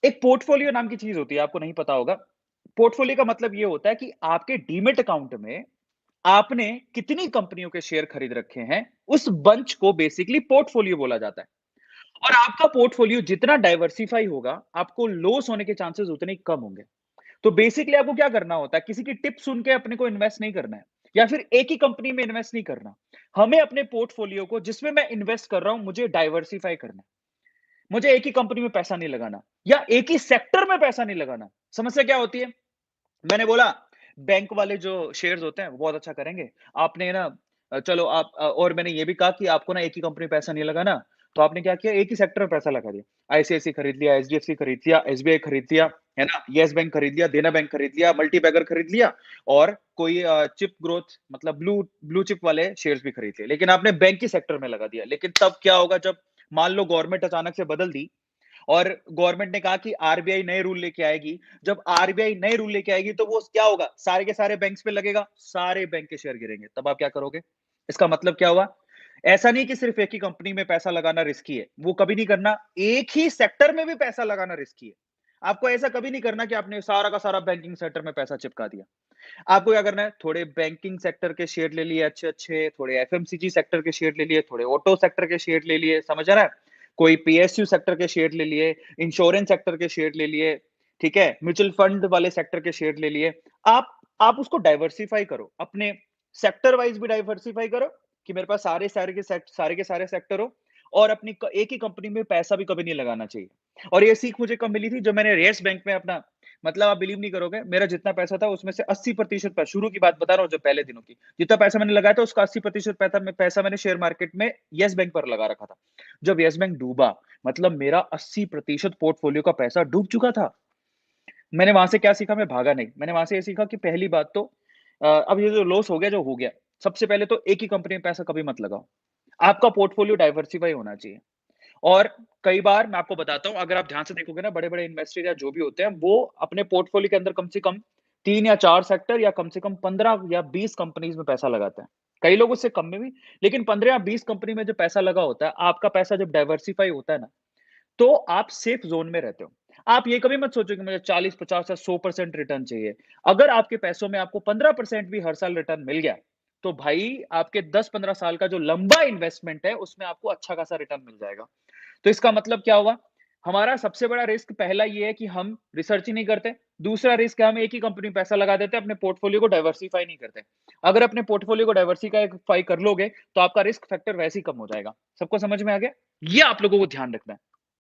एक पोर्टफोलियो नाम की चीज़ होती है, आपको नहीं पता होगा। पोर्टफोलियो का मतलब ये होता है कि आपके डीमैट अकाउंट में आपने कितनी कंपनियों के शेयर खरीद रखे हैं, उस बंच को बेसिकली पोर्टफोलियो बोला जाता है। और आपका पोर्टफोलियो जितना डाइवर्सिफाई होगा, आपको लॉस होने के चांसेस उतने ही कम होंगे। तो बेसिकली आपको क्या करना होता है, किसी की टिप सुन के अपने को इन्वेस्ट नहीं करना है या फिर एक ही कंपनी में इन्वेस्ट नहीं करना। हमें अपने पोर्टफोलियो को जिसमें मैं इन्वेस्ट कर रहा हूं, मुझे डाइवर्सिफाई करना है। मुझे एक ही कंपनी में पैसा नहीं लगाना या एक ही सेक्टर में पैसा नहीं लगाना। समस्या क्या होती है? मैंने बोला बैंक वाले जो शेयर्स होते हैं वो बहुत अच्छा करेंगे। आपने ना चलो और मैंने ये भी कहा कि आपको ना एक ही कंपनी में पैसा नहीं लगाना, तो आपने क्या किया, एक ही सेक्टर में पैसा लगा दिया। आईसीआईसी खरीद लिया, एचडीएफसी खरीद लिया, एसबीआई खरीद लिया, है ना? येस बैंक खरीद लिया, देना बैंक खरीद लिया, मल्टीबैगर खरीद लिया और कोई चिप ग्रोथ मतलब ब्लू ब्लू चिप वाले शेयर्स भी खरीद लिए। लेकिन आपने बैंक ही सेक्टर में लगा दिया। लेकिन तब क्या होगा जब मान लो गवर्नमेंट अचानक से बदल दी और गवर्नमेंट ने कहा कि आरबीआई नए रूल लेके आएगी। जब आरबीआई नए रूल लेके आएगी तो वो क्या होगा? सारे के सारे बैंक्स पे लगेगा, सारे बैंक के शेयर गिरेंगे। तब आप क्या करोगे? इसका मतलब क्या हुआ? ऐसा नहीं कि सिर्फ एक ही कंपनी में पैसा लगाना रिस्की है, वो कभी नहीं करना। एक ही सेक्टर में भी पैसा लगाना रिस्की है। आपको ऐसा कभी नहीं करना कि आपने सारा का सारा बैंकिंग सेक्टर में पैसा चिपका दिया। आपको क्या करना है? थोड़े बैंकिंग सेक्टर के शेयर ले लिए अच्छे-अच्छे, थोड़े एफएमसीजी सेक्टर के शेयर ले लिए, थोड़े ऑटो सेक्टर के शेयर ले लिए, समझ आ रहा है? कोई पीएसयू सेक्टर के शेयर ले लिए, इंश्योरेंस सेक्टर के शेयर ले लिए, ठीक है? म्यूचुअल फंड वाले सेक्टर के शेयर ले लिए। आप उसको डाइवर्सिफाई करो, अपने सेक्टर वाइज़ भी डाइवर्सिफाई करो कि मेरे पास सारे के सारे सेक्टर हो और अपनी एक ही कंपनी में पैसा भी कभी नहीं लगाना चाहिए। और ये सीख मुझे कब मिली थी? जब मैंने येस बैंक में अपना मतलब आप बिलीव नहीं करोगे, मेरा जितना पैसा था उसमें से 80% शुरू की बात बता रहा हूँ, जो पहले दिनों की। जितना पैसा मैंने लगाया था उसका 80% पैसा मैंने शेयर मार्केट में येस बैंक पर लगा रखा था। जब येस बैंक डूबा, मतलब मेरा 80% पोर्टफोलियो का पैसा डूब चुका था। मैंने वहाँ से क्या सीखा? मैं भागा नहीं। मैंने वहाँ से ये सीखा कि पहली बात तो अब ये जो लॉस हो गया, जो हो गया। सबसे पहले तो एक ही कंपनी में पैसा कभी मत लगाओ। आपका पोर्टफोलियो डाइवर्सिफाई होना चाहिए। और कई बार मैं आपको बताता हूँ, अगर आप ध्यान से देखोगे ना, बड़े-बड़े इन्वेस्टर या जो भी होते हैं, वो अपने पोर्टफोलियो के अंदर कम से कम 3 या 4 सेक्टर या कम से कम 15 या 20 कंपनीज़ में पैसा लगाते हैं। कई लोग उससे कम में भी, लेकिन 15 या 20 कंपनी में जो पैसा लगा होता है, आपका पैसा जब डाइवर्सिफाई होता है ना, तो आप सेफ ज़ोन में रहते हो। आप ये कभी मत सोचो कि मुझे 40, 50 या 100% रिटर्न चाहिए। अगर आपके पैसों में आपको 15% भी हर साल रिटर्न मिल गया, तो भाई आपके 10-15 साल का जो लंबा इन्वेस्टमेंट है, उसमें आपको अच्छा खासा रिटर्न मिल जाएगा। तो इसका मतलब क्या हुआ? हमारा सबसे बड़ा रिस्क पहला ये है कि हम रिसर्च ही नहीं करते। दूसरा रिस्क है हम एक ही कंपनी में पैसा लगा देते हैं, अपने पोर्टफोलियो को डाइवर्सिफाई नहीं करते। अगर अपने पोर्टफोलियो को डाइवर्सिफाई कर लोगे, तो आपका रिस्क फैक्टर वैसे ही कम हो जाएगा। सबको समझ में आ गया? ये आप लोगों को ध्यान रखना है।